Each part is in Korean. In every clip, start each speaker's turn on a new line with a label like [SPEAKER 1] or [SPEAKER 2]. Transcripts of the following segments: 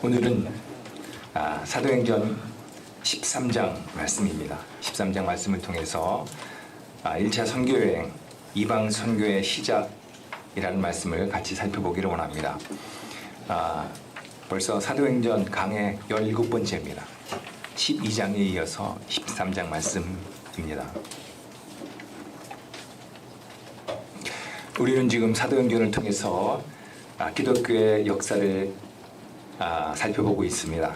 [SPEAKER 1] 오늘은 사도행전 13장 말씀입니다. 13장 말씀을 통해서 1차 선교여행, 이방 선교의 시작이라는 말씀을 같이 살펴보기를 원합니다. 벌써 사도행전 강의 17번째입니다. 12장에 이어서 13장 말씀입니다. 우리는 지금 사도행전을 통해서 기독교의 역사를 살펴보고 있습니다.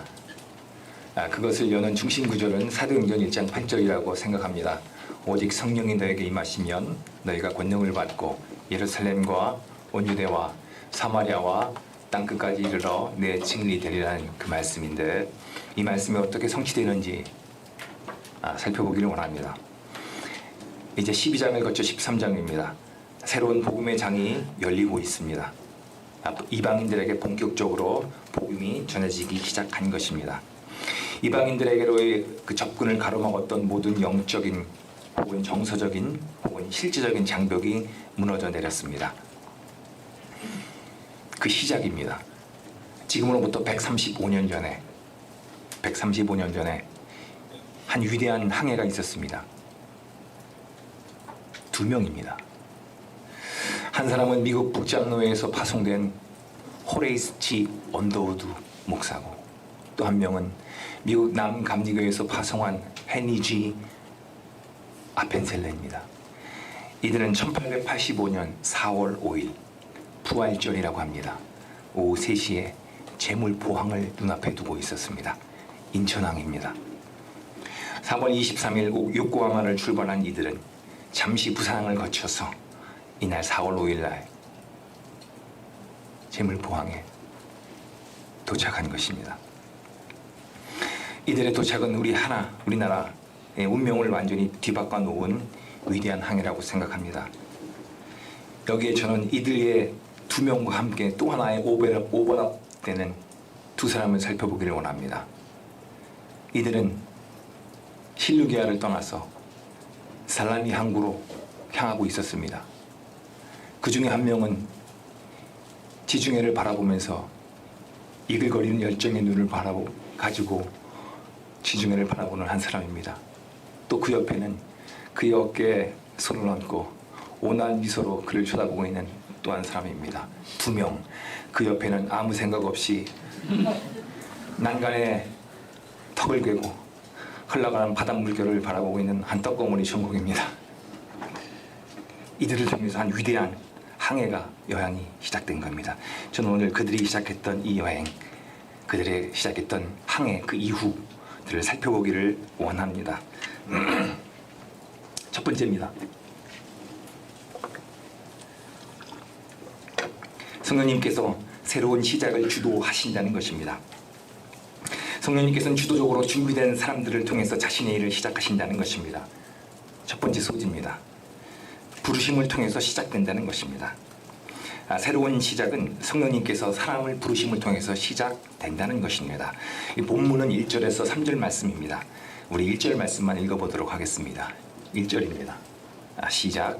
[SPEAKER 1] 그것을 여는 중심 구절은 사도행전 1장 8절이라고 생각합니다. 오직 성령이 너에게 임하시면 너희가 권능을 받고 예루살렘과 온 유대와 사마리아와 땅끝까지 이르러 내 증인이 되리라는 그 말씀인데, 이 말씀이 어떻게 성취되는지 살펴보기를 원합니다. 이제 12장을 거쳐 13장입니다. 새로운 복음의 장이 열리고 있습니다. 이방인들에게 본격적으로 복음이 전해지기 시작한 것입니다. 이방인들에게로의 그 접근을 가로막았던 모든 영적인 혹은 정서적인 혹은 실질적인 장벽이 무너져 내렸습니다. 그 시작입니다. 지금으로부터 135년 전에 한 위대한 항해가 있었습니다. 두 명입니다. 한 사람은 미국 북장로회에서 파송된 호레이스 G. 언더우드 목사고, 또 한 명은 미국 남감리교에서 파송한 헨리 G. 아펜셀레입니다. 이들은 1885년 4월 5일 부활절이라고 합니다. 오후 3시에 재물포항을 눈앞에 두고 있었습니다. 인천항입니다. 3월 23일 요코하마를 출발한 이들은 잠시 부산항을 거쳐서 이날 4월 5일 날 재물포항에 도착한 것입니다. 이들의 도착은 우리나라의 운명을 완전히 뒤바꿔 놓은 위대한 항해라고 생각합니다. 여기에 저는 이들의 두 명과 함께 또 하나의 오버랩되는 두 사람을 살펴보기를 원합니다. 이들은 실루기아를 떠나서 살라미 항구로 향하고 있었습니다. 그 중에 한 명은 지중해를 바라보면서 이글거리는 열정의 눈을 가지고 지중해를 바라보는 한 사람입니다. 또 그 옆에는 그의 어깨에 손을 얹고 온화한 미소로 그를 쳐다보고 있는 또 한 사람입니다. 두 명. 그 옆에는 아무 생각 없이 난간에 턱을 괴고 흘러가는 바닷물결을 바라보고 있는 한 떡고물이 천국입니다. 이들을 통해서 한 위대한 여행이 시작된 겁니다. 저는 오늘 그들이 시작했던 이 여행, 그들이 시작했던 항해 그 이후들을 살펴보기를 원합니다. 첫 번째입니다. 성령님께서 새로운 시작을 주도하신다는 것입니다. 성령님께서는 주도적으로 준비된 사람들을 통해서 자신의 일을 시작하신다는 것입니다. 첫 번째 소지입니다. 부르심을 통해서 시작된다는 것입니다. 새로운 시작은 성령님께서 사람을 부르심을 통해서 시작된다는 것입니다. 이 본문은 1절에서 3절 말씀입니다. 우리 1절 말씀만 읽어보도록 하겠습니다. 1절입니다. 시작.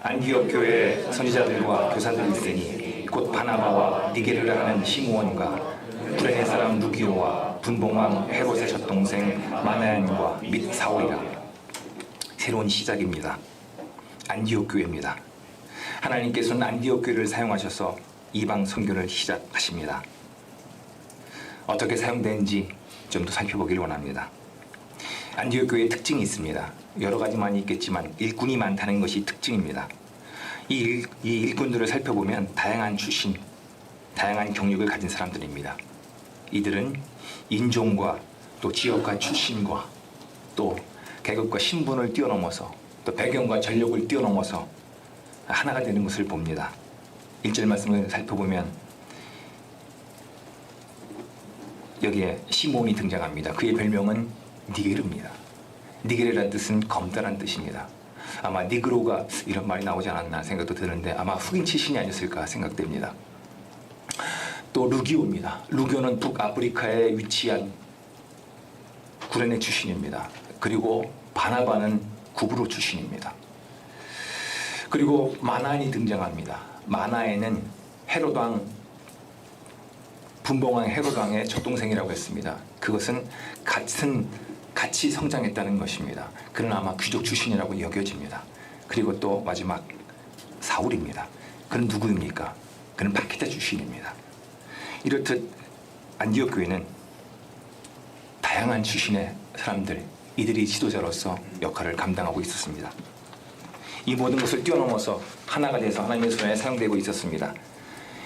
[SPEAKER 1] 안디옥 교회 선지자들과 교사들이 있으니 곧 바나바와 니게르라 하는 시므온과 구레네 사람 루기오와 분봉왕 헤롯의 젖동생 마나얀과 및 사울이라. 새로운 시작입니다. 안디옥 교회입니다. 하나님께서는 안디옥 교회를 사용하셔서 이방 선교를 시작하십니다. 어떻게 사용되는지 좀 더 살펴보기를 원합니다. 안디옥 교회의 특징이 있습니다. 여러 가지만 있겠지만 일꾼이 많다는 것이 특징입니다. 이 일꾼들을 살펴보면 다양한 출신, 다양한 경력을 가진 사람들입니다. 이들은 인종과 또 지역과 출신과 또 계급과 신분을 뛰어넘어서 또 배경과 전력을 뛰어넘어서 하나가 되는 것을 봅니다. 1절 말씀을 살펴보면 여기에 시몬이 등장합니다. 그의 별명은 니게르입니다. 니게르라는 뜻은 검다란 뜻입니다. 아마 니그로가 이런 말이 나오지 않았나 생각도 드는데 아마 흑인 출신이 아니었을까 생각됩니다. 또 루기오입니다. 루기오는 북아프리카에 위치한 구레네 출신입니다. 그리고 바나바는 구브로 출신입니다. 그리고 마나엔이 등장합니다. 마나엔은 헤롯 왕 분봉왕 헤롯 왕의 젖동생이라고 했습니다. 그것은 같이 성장했다는 것입니다. 그는 아마 귀족 출신이라고 여겨집니다. 그리고 또 마지막 사울입니다. 그는 누구입니까? 그는 바키다 출신입니다. 이렇듯 안디옥 교회는 다양한 출신의 사람들, 이들이 지도자로서 역할을 감당하고 있었습니다. 이 모든 것을 뛰어넘어서 하나가 돼서 하나님의 손에 사용되고 있었습니다.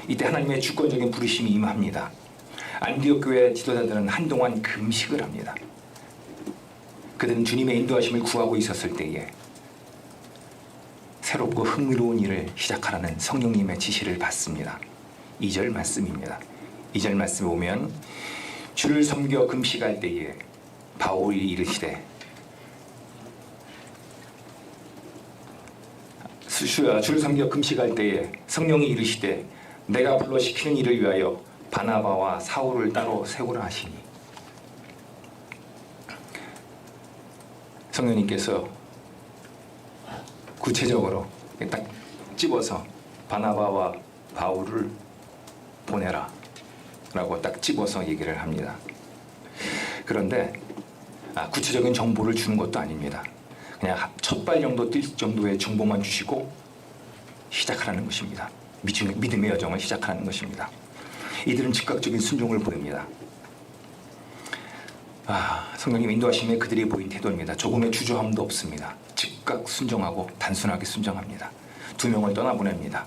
[SPEAKER 1] 이때 하나님의 주권적인 부르심이 임합니다. 안디옥 교회 지도자들은 한동안 금식을 합니다. 그들은 주님의 인도하심을 구하고 있었을 때에 새롭고 흥미로운 일을 시작하라는 성령님의 지시를 받습니다. 2절 말씀입니다. 2절 말씀에 보면 주를 섬겨 금식할 때에 바울이 이르시되 주를 섬겨 금식할 때에 성령이 이르시되 내가 불러 시키는 일을 위하여 바나바와 사울을 따로 세우라 하시니. 성령님께서 구체적으로 딱 집어서 바나바와 바울을 보내라 라고 딱 집어서 얘기를 합니다. 그런데 구체적인 정보를 주는 것도 아닙니다. 그냥 첫발 정도 뛸 정도의 정보만 주시고 시작하라는 것입니다. 믿음의 여정을 시작하는 것입니다. 이들은 즉각적인 순종을 보입니다. 성령님 인도하심에 그들이 보인 태도입니다. 조금의 주저함도 없습니다. 즉각 순종하고 단순하게 순종합니다. 2명을 떠나보냅니다.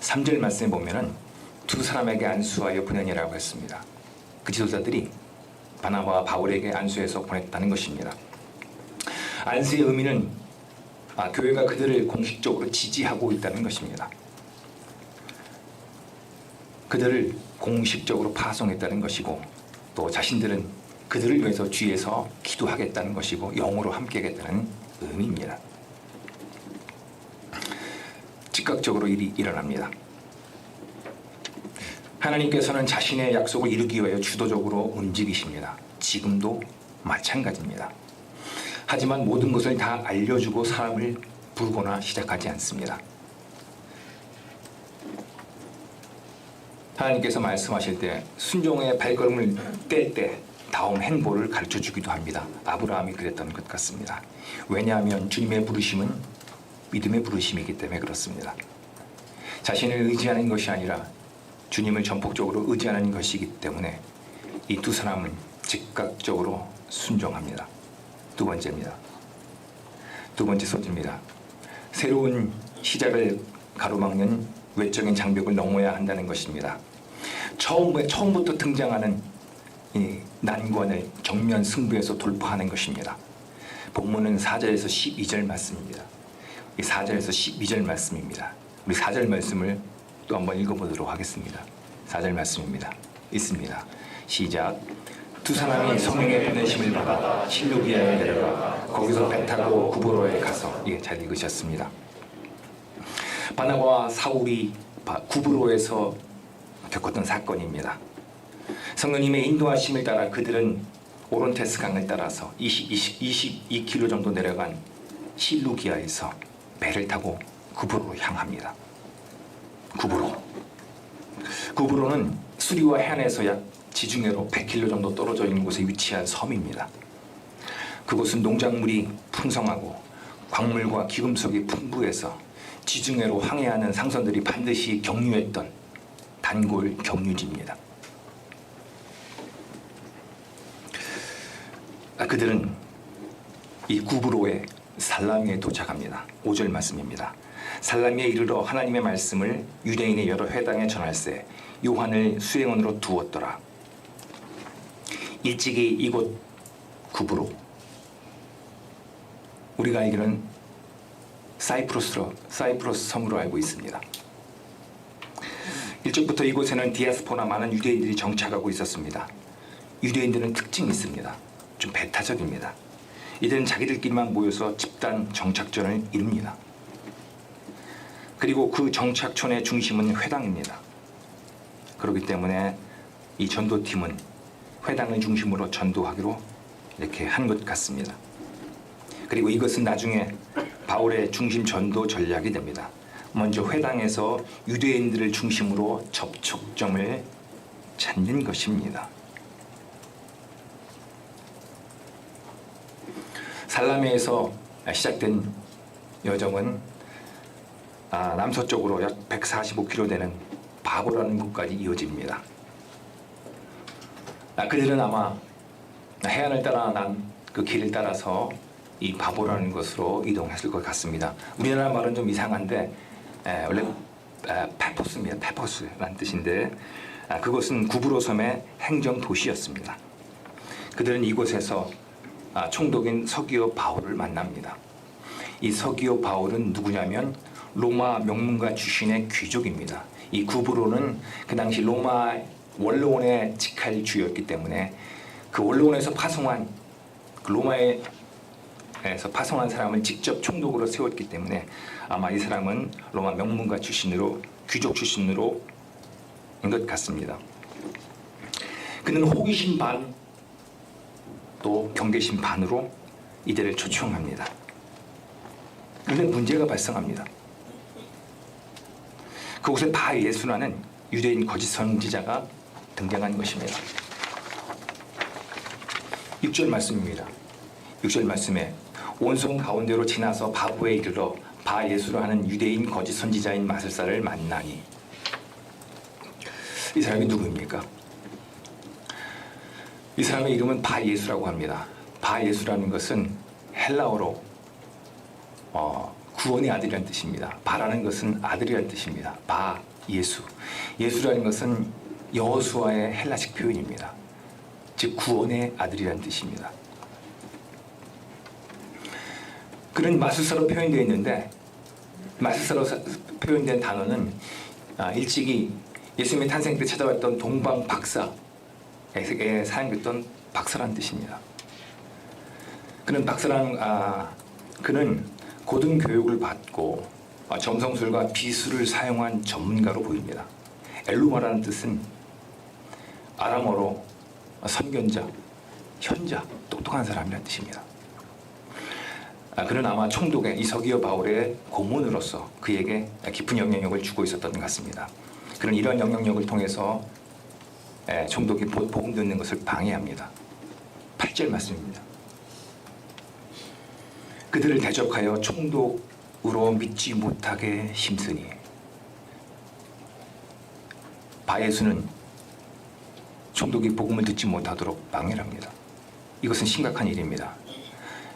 [SPEAKER 1] 3절 말씀에 보면은 2 사람에게 안수하여 보내니라고 했습니다. 그 지도자들이 바나바와 바울에게 안수해서 보냈다는 것입니다. 안수의 의미는 교회가 그들을 공식적으로 지지하고 있다는 것입니다. 그들을 공식적으로 파송했다는 것이고 또 자신들은 그들을 위해서 뒤에서 기도하겠다는 것이고 영으로 함께하겠다는 의미입니다. 즉각적으로 일이 일어납니다. 하나님께서는 자신의 약속을 이루기 위하여 주도적으로 움직이십니다. 지금도 마찬가지입니다. 하지만 모든 것을 다 알려주고 사람을 부르거나 시작하지 않습니다. 하나님께서 말씀하실 때 순종의 발걸음을 뗄 때 다음 행보를 가르쳐 주기도 합니다. 아브라함이 그랬던 것 같습니다. 왜냐하면 주님의 부르심은 믿음의 부르심이기 때문에 그렇습니다. 자신을 의지하는 것이 아니라 주님을 전폭적으로 의지하는 것이기 때문에 이 2 사람은 즉각적으로 순종합니다. 2번째입니다. 2번째 소지입니다. 새로운 시작을 가로막는 외적인 장벽을 넘어야 한다는 것입니다. 처음부터 등장하는 이 난관을 정면 승부에서 돌파하는 것입니다. 본문은 4절에서 12절 말씀입니다. 이 4절에서 12절 말씀입니다. 우리 4절 말씀을 또 한번 읽어보도록 하겠습니다. 4절 말씀입니다. 있습니다. 시작. 2 사람이 성령의 보내심을 받아 실루기아에 내려가 거기서 배 타고 구브로에 가서 잘 읽으셨습니다. 바나바와 사울이 구브로에서 겪었던 사건입니다. 성령님의 인도하심을 따라 그들은 오론테스 강을 따라서 22km 정도 내려간 실루기아에서 배를 타고 구브로로 향합니다. 구브로는 수리와 해안에서 약 지중해로 100km 정도 떨어져 있는 곳에 위치한 섬입니다. 그곳은 농작물이 풍성하고 광물과 기금속이 풍부해서 지중해로 항해하는 상선들이 반드시 경유했던 단골 경유지입니다. 그들은 이 구브로의 살라미에 도착합니다. 5절 말씀입니다. 살라미에 이르러 하나님의 말씀을 유대인의 여러 회당에 전할세 요한을 수행원으로 두었더라. 일찍이 이곳 구브로, 우리가 알기로는 사이프러스 섬으로 알고 있습니다. 일찍부터 이곳에는 디아스포나 많은 유대인들이 정착하고 있었습니다. 유대인들은 특징이 있습니다. 좀 배타적입니다. 이들은 자기들끼리만 모여서 집단 정착전을 이룹니다. 그리고 그 정착촌의 중심은 회당입니다. 그렇기 때문에 이 전도팀은 회당을 중심으로 전도하기로 이렇게 한 것 같습니다. 그리고 이것은 나중에 바울의 중심 전도 전략이 됩니다. 먼저 회당에서 유대인들을 중심으로 접촉점을 찾는 것입니다. 살라메에서 시작된 여정은 남서쪽으로 약 145km 되는 바보라는 곳까지 이어집니다. 그들은 아마 해안을 따라 난 그 길을 따라서 이 바보라는 곳으로 이동했을 것 같습니다. 우리나라 말은 좀 이상한데 원래 페포스입니다. 페포스라는 뜻인데 그곳은 구브로 섬의 행정 도시였습니다. 그들은 이곳에서 총독인 서기오 바울을 만납니다. 이 서기오 바울은 누구냐면 로마 명문가 출신의 귀족입니다. 이 구브로는 그 당시 로마 원로원의 직할주였기 때문에 그 원로원에서 파송한 로마에서 파송한 사람을 직접 총독으로 세웠기 때문에 아마 이 사람은 로마 명문가 출신으로 귀족 출신으로 인 것 같습니다. 그는 호기심 반 또 경계심 반으로 이들을 초청합니다. 그런데 문제가 발생합니다. 그곳에 바 예수라는 유대인 거짓 선지자가 등장한 것입니다. 6절 말씀입니다. 6절 말씀에 온성 가운데로 지나서 바보에 이르러 바 예수라 하는 유대인 거짓 선지자인 마술사를 만나니. 이 사람이 누구입니까? 이 사람의 이름은 바 예수라고 합니다. 바 예수라는 것은 헬라어로 구원의 아들이라는 뜻입니다. 바라는 것은 아들이라는 뜻입니다. 바 예수. 예수라는 것은 여호수아의 헬라식 표현입니다. 즉 구원의 아들이라는 뜻입니다. 그는 마술사로 표현되어 있는데 마술사로 표현된 단어는 일찍이 예수님의 탄생 때 찾아왔던 동방 박사에 사용됐던 박사라는 뜻입니다. 그는 고등 교육을 받고 점성술과 비술을 사용한 전문가로 보입니다. 엘루마라는 뜻은 아람어로 선견자, 현자, 똑똑한 사람이라는 뜻입니다. 그는 아마 총독의 이 서기오 바울의 고문으로서 그에게 깊은 영향력을 주고 있었던 것 같습니다. 그는 이러한 영향력을 통해서 총독이 복음 듣는 것을 방해합니다. 8절 말씀입니다. 그들을 대적하여 총독으로 믿지 못하게 힘쓰니. 바예수는 총독이 복음을 듣지 못하도록 방해를 합니다. 이것은 심각한 일입니다.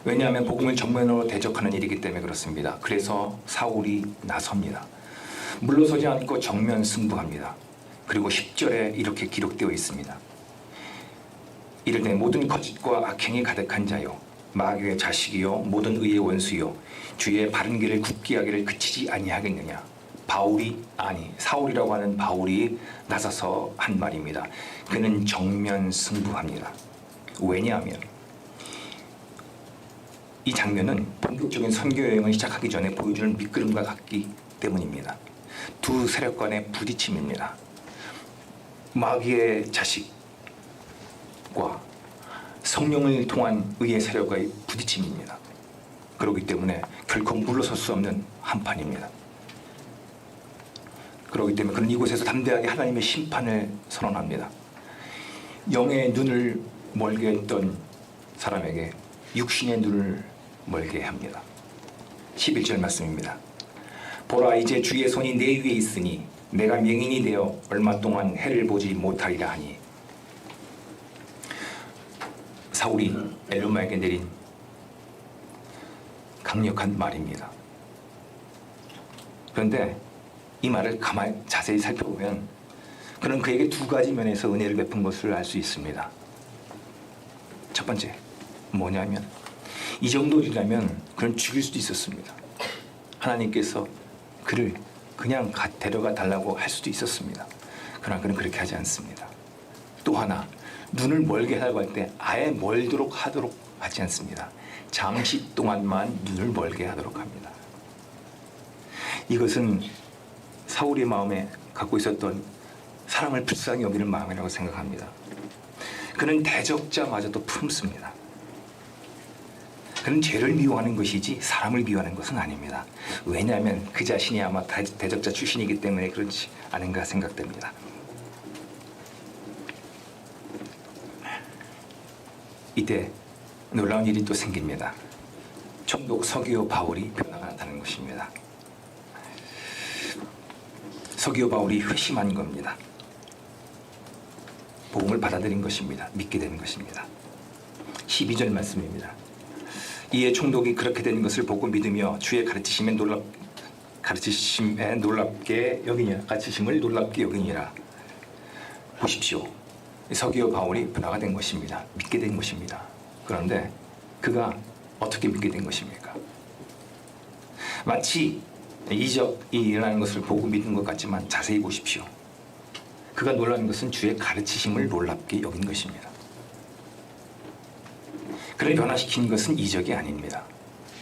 [SPEAKER 1] 왜냐하면 복음을 정면으로 대적하는 일이기 때문에 그렇습니다. 그래서 사울이 나섭니다. 물러서지 않고 정면 승부합니다. 그리고 10절에 이렇게 기록되어 있습니다. 이르되 모든 거짓과 악행이 가득한 자요 마귀의 자식이요 모든 의의 원수요 주의 바른 길을 굳게 하기를 그치지 아니하겠느냐. 사울이라고 하는 바울이 나서서 한 말입니다. 그는 정면 승부합니다. 왜냐하면 이 장면은 본격적인 선교 여행을 시작하기 전에 보여주는 밑그림과 같기 때문입니다. 두 세력 간의 부딪힘입니다. 마귀의 자식과 성령을 통한 의의 세력의 부딪힘입니다. 그렇기 때문에 결코 물러설 수 없는 한판입니다. 그렇기 때문에 그는 이곳에서 담대하게 하나님의 심판을 선언합니다. 영의 눈을 멀게 했던 사람에게 육신의 눈을 멀게 합니다. 11절 말씀입니다. 보라 이제 주의 손이 내 위에 있으니 내가 맹인이 되어 얼마 동안 해를 보지 못하리라 하니. 사울이 엘루마에게 내린 강력한 말입니다. 그런데 이 말을 가만히 자세히 살펴보면 그는 그에게 두 가지 면에서 은혜를 베푼 것을 알 수 있습니다. 첫 번째 뭐냐면 이 정도 일이라면 그는 죽일 수도 있었습니다. 하나님께서 그를 그냥 데려가 달라고 할 수도 있었습니다. 그러나 그는 그렇게 하지 않습니다. 또 하나 눈을 멀게 하라고 할 때 아예 멀도록 하도록 하지 않습니다. 잠시 동안만 눈을 멀게 하도록 합니다. 이것은 사울의 마음에 갖고 있었던 사람을 불쌍히 여기는 마음이라고 생각합니다. 그는 대적자마저도 품습니다. 그는 죄를 미워하는 것이지 사람을 미워하는 것은 아닙니다. 왜냐하면 그 자신이 아마 대적자 출신이기 때문에 그렇지 않은가 생각됩니다. 이때 놀라운 일이 또 생깁니다. 총독 서기오 바울이 변화가 나타나는 것입니다. 서기오 바울이 회심한 겁니다. 복음을 받아들인 것입니다. 믿게 되는 것입니다. 12절 말씀입니다. 이에 총독이 그렇게 된 것을 보고 믿으며 주의 가르치심을 놀랍게 여기니라. 보십시오. 서기오 바울이 변화가 된 것입니다. 믿게 된 것입니다. 그런데 그가 어떻게 믿게 된 것입니까? 마치 이적이 일어나는 것을 보고 믿는 것 같지만 자세히 보십시오. 그가 놀라는 것은 주의 가르치심을 놀랍게 여긴 것입니다. 그를 변화시킨 것은 이적이 아닙니다.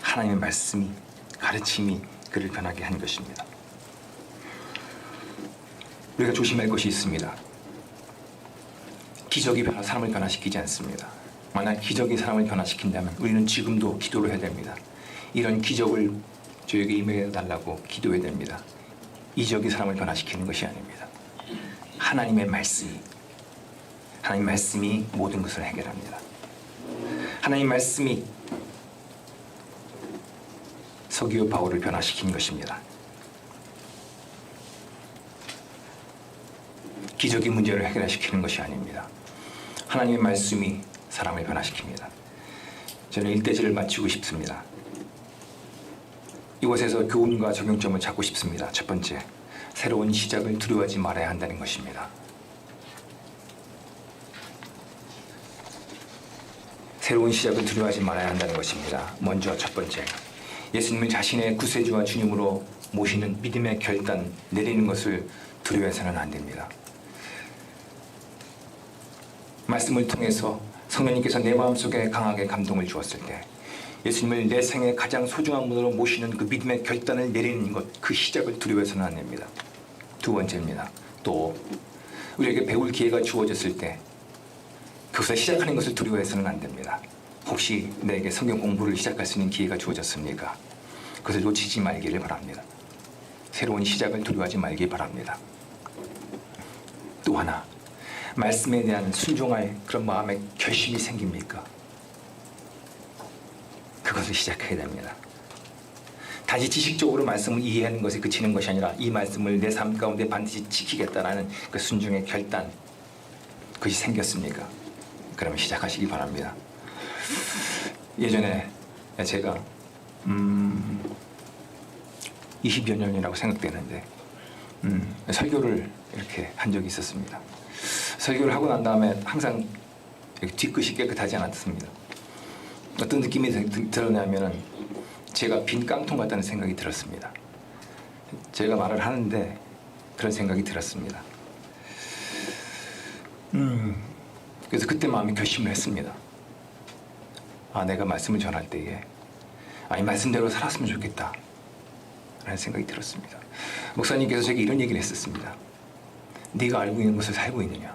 [SPEAKER 1] 하나님의 말씀이, 가르침이 그를 변하게 한 것입니다. 우리가 조심할 것이 있습니다. 기적이 사람을 변화시키지 않습니다. 만약 기적이 사람을 변화시킨다면 우리는 지금도 기도를 해야 됩니다. 이런 기적을 저에게 임해 달라고 기도해야 됩니다. 이적이 사람을 변화시키는 것이 아닙니다. 하나님의 말씀이 모든 것을 해결합니다. 하나님 말씀이 서기오 바울을 변화시킨 것입니다. 기적이 문제를 해결시키는 것이 아닙니다. 하나님의 말씀이 사람을 변화시킵니다. 저는 일대지를 마치고 싶습니다. 이곳에서 교훈과 적용점을 찾고 싶습니다. 첫 번째, 새로운 시작을 두려워하지 말아야 한다는 것입니다. 새로운 시작을 두려워하지 말아야 한다는 것입니다. 먼저 첫 번째, 예수님을 자신의 구세주와 주님으로 모시는 믿음의 결단 내리는 것을 두려워해서는 안 됩니다. 말씀을 통해서 성령님께서 내 마음속에 강하게 감동을 주었을 때 예수님을 내 생의 가장 소중한 분으로 모시는 그 믿음의 결단을 내리는 것, 그 시작을 두려워해서는 안 됩니다. 두 번째입니다. 또 우리에게 배울 기회가 주어졌을 때 그것을 시작하는 것을 두려워해서는 안 됩니다. 혹시 내게 성경 공부를 시작할 수 있는 기회가 주어졌습니까? 그것을 놓치지 말기를 바랍니다. 새로운 시작을 두려워하지 말기 바랍니다. 또 하나, 말씀에 대한 순종할 그런 마음의 결심이 생깁니까? 그것을 시작해야 됩니다. 단지 지식적으로 말씀을 이해하는 것에 그치는 것이 아니라 이 말씀을 내 삶 가운데 반드시 지키겠다라는 그 순종의 결단, 그것이 생겼습니까? 그러면 시작하시기 바랍니다. 예전에 제가 20여 년이라고 생각되는데 설교를 이렇게 한 적이 있었습니다. 설교를 하고 난 다음에 항상 뒤끝이 깨끗하지 않았습니다. 어떤 느낌이 들었냐면은 제가 빈 깡통 같다는 생각이 들었습니다. 제가 말을 하는데 그런 생각이 들었습니다. 그래서 그때 마음이 결심을 했습니다. 내가 말씀을 전할 때에 이 말씀대로 살았으면 좋겠다 라는 생각이 들었습니다. 목사님께서 제게 이런 얘기를 했었습니다. 네가 알고 있는 것을 살고 있느냐.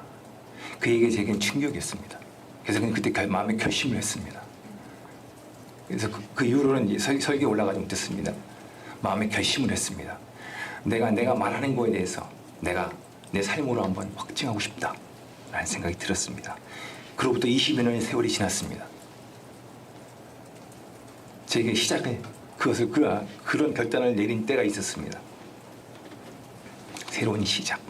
[SPEAKER 1] 그 얘기가 제게는 충격이었습니다. 그래서 그냥 그때 마음에 결심을 했습니다. 그래서 그 이후로는 설교에 올라가지 못했습니다. 마음에 결심을 했습니다. 내가 말하는 거에 대해서 내가 내 삶으로 한번 확증하고 싶다 라는 생각이 들었습니다. 그로부터 20여 년의 세월이 지났습니다. 제게 그런 결단을 내린 때가 있었습니다. 새로운 시작,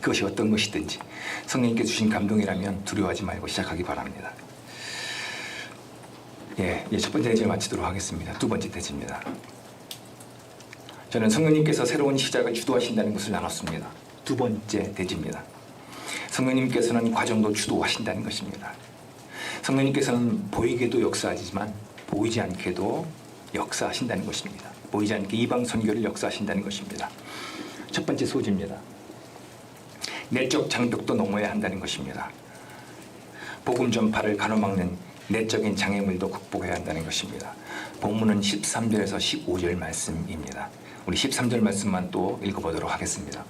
[SPEAKER 1] 그것이 어떤 것이든지 성령님께 주신 감동이라면 두려워하지 말고 시작하기 바랍니다. 첫 번째 대지를 마치도록 하겠습니다. 두 번째 대지입니다. 저는 성령님께서 새로운 시작을 주도하신다는 것을 나눴습니다. 두 번째 대지입니다. 성령님께서는 과정도 주도하신다는 것입니다. 성령님께서는 보이게도 역사하지만 보이지 않게도 역사하신다는 것입니다. 보이지 않게 이방 선교를 역사하신다는 것입니다. 첫 번째 소지입니다. 내적 장벽도 넘어야 한다는 것입니다. 복음 전파를 가로막는 내적인 장애물도 극복해야 한다는 것입니다. 본문은 13절에서 15절 말씀입니다. 우리 13절 말씀만 또 읽어보도록 하겠습니다.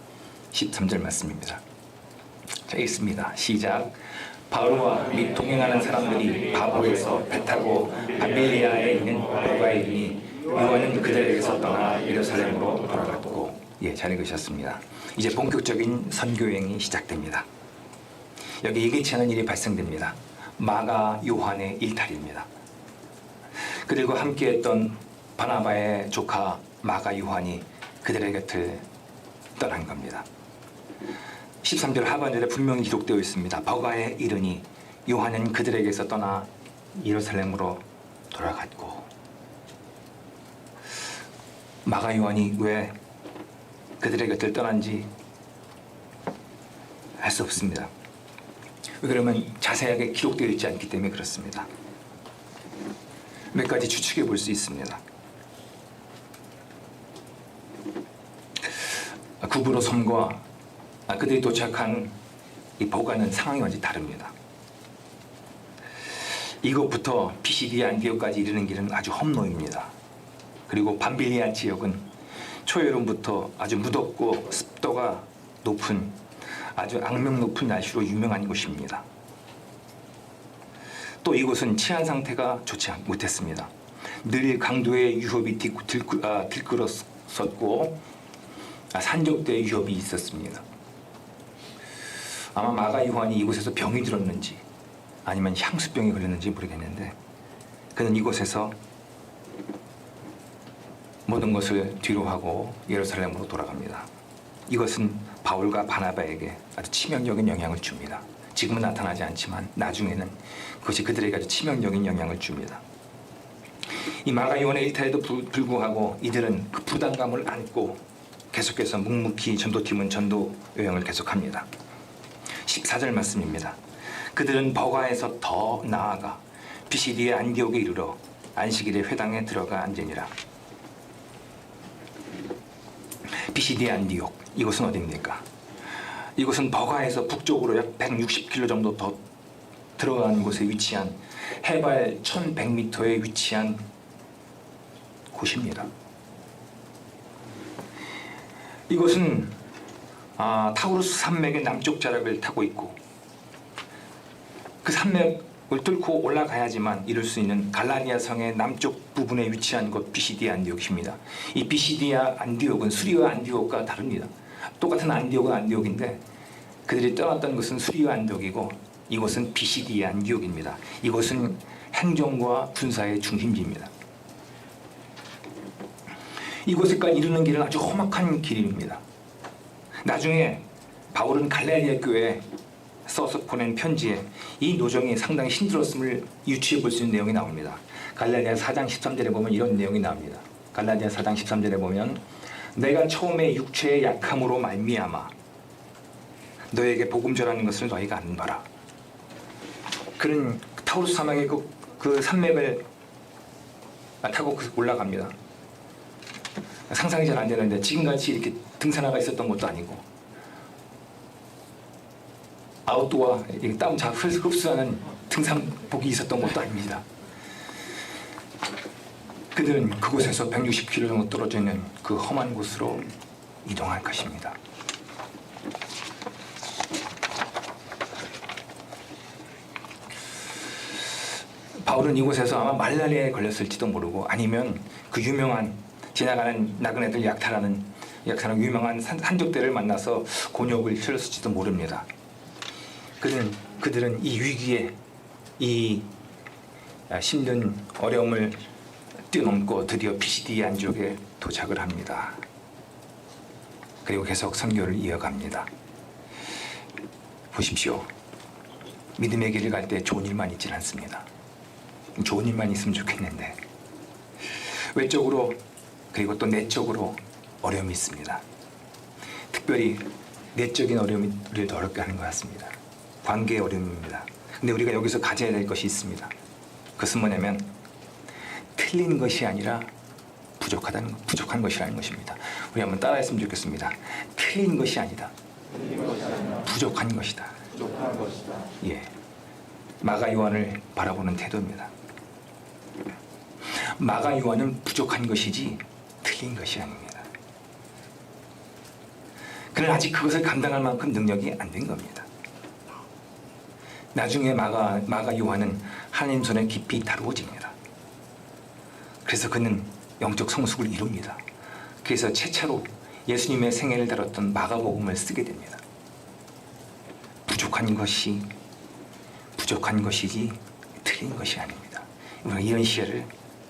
[SPEAKER 1] 13절 말씀입니다. 자, 읽습니다. 시작. 바울과 및 동행하는 사람들이 바보에서 배 타고 바빌리아에 있는 요가에 이르니 요한은 그들에게서 떠나 예루살렘으로 돌아갔고. 잘 읽으셨습니다. 이제 본격적인 선교여행이 시작됩니다. 여기 예기치 않은 일이 발생됩니다. 마가 요한의 일탈입니다. 그들과 함께했던 바나바의 조카 마가 요한이 그들의 곁을 떠난 겁니다. 13절 하반절에 분명히 기록되어 있습니다. 버가에 이르니 요한은 그들에게서 떠나 예루살렘으로 돌아갔고, 마가 요한이 왜 그들의 곁을 떠난지 알 수 없습니다. 그러면 자세하게 기록되어 있지 않기 때문에 그렇습니다. 몇 가지 추측해 볼 수 있습니다. 구브로 섬과 그들이 도착한 이 버가는 상황이 완전히 다릅니다. 이곳부터 피시디아 안디옥까지 이르는 길은 아주 험로입니다. 그리고 밤빌리아 지역은 초여름부터 아주 무덥고 습도가 높은 아주 악명 높은 날씨로 유명한 곳입니다. 또 이곳은 치안 상태가 좋지 못했습니다. 늘 강도의 위협이 들끓었었고 산적대의 위협이 있었습니다. 아마 마가 요한이 이곳에서 병이 들었는지 아니면 향수병이 걸렸는지 모르겠는데 그는 이곳에서 모든 것을 뒤로 하고 예루살렘으로 돌아갑니다. 이것은 바울과 바나바에게 아주 치명적인 영향을 줍니다. 지금은 나타나지 않지만 나중에는 그것이 그들에게 아주 치명적인 영향을 줍니다. 이 마가 요한의 일탈에도 불구하고 이들은 그 부담감을 안고 계속해서 묵묵히 전도팀은 전도 여행을 계속합니다. 14절 말씀입니다. 그들은 버가에서 더 나아가 피시디의 안디옥에 이르러 안식일에 회당에 들어가 앉으니라. 피시디의 안디옥, 이곳은 어디입니까? 이곳은 버가에서 북쪽으로 약 160km 정도 더 들어간 곳에 위치한 해발 1100m에 위치한 곳입니다. 이곳은 타우루스 산맥의 남쪽 자락을 타고 있고 그 산맥을 뚫고 올라가야지만 이룰 수 있는 갈라디아 성의 남쪽 부분에 위치한 곳 피시디아 안디옥입니다. 이 피시디아 안디옥은 수리아 안디옥과 다릅니다. 똑같은 안디옥은 안디옥인데 그들이 떠났던 것은 수리아 안디옥이고 이곳은 피시디아 안디옥입니다. 이곳은 행정과 군사의 중심지입니다. 이곳에까지 이르는 길은 아주 험악한 길입니다. 나중에 바울은 갈라디아 교회에 써서 보낸 편지에 이 노정이 상당히 힘들었음을 유추해 볼 수 있는 내용이 나옵니다. 갈라디아 4장 13절에 보면 이런 내용이 나옵니다. 갈라디아 4장 13절에 보면 내가 처음에 육체의 약함으로 말미암아 너에게 복음 전하는 것을 너희가 안노라. 그는 타우루스 사막의 그 산맥을 타고 올라갑니다. 상상이 잘 안 되는데 지금같이 이렇게 등산화가 있었던 것도 아니고 아웃도어 땀 잘 흡수하는 등산복이 있었던 것도 아닙니다. 그들은 그곳에서 160km 정도 떨어져 있는 그 험한 곳으로 이동할 것입니다. 바울은 이곳에서 아마 말라리아에 걸렸을지도 모르고 아니면 그 유명한 지나가는 나그네들 약탈하는 유명한 산적대를 만나서 곤욕을 치렀을지도 모릅니다. 그들은 이 위기에 이 힘든 어려움을 뛰어넘고 드디어 피시디아 안디옥에 도착을 합니다. 그리고 계속 선교를 이어갑니다. 보십시오. 믿음의 길을 갈 때 좋은 일만 있지 않습니다. 좋은 일만 있으면 좋겠는데 외적으로 그리고 또 내적으로 어려움이 있습니다. 특별히 내적인 어려움이 우리를 더 어렵게 하는 것 같습니다. 관계의 어려움입니다. 근데 우리가 여기서 가져야 될 것이 있습니다. 그것은 뭐냐면 틀린 것이 아니라 부족한 것이라는 것입니다. 우리 한번 따라했으면 좋겠습니다. 틀린 것이 아니다. 부족한 것이다. 예, 마가 요한을 바라보는 태도입니다. 마가 요한은 부족한 것이지 틀린 것이 아닙니다. 그는 아직 그것을 감당할 만큼 능력이 안 된 겁니다. 나중에 마가 요한은 하나님 손에 깊이 다루어집니다. 그래서 그는 영적 성숙을 이룹니다. 그래서 최초로 예수님의 생애를 다뤘던 마가복음을 쓰게 됩니다. 부족한 부족한 것이지 틀린 것이 아닙니다. 우리가 이런 시야를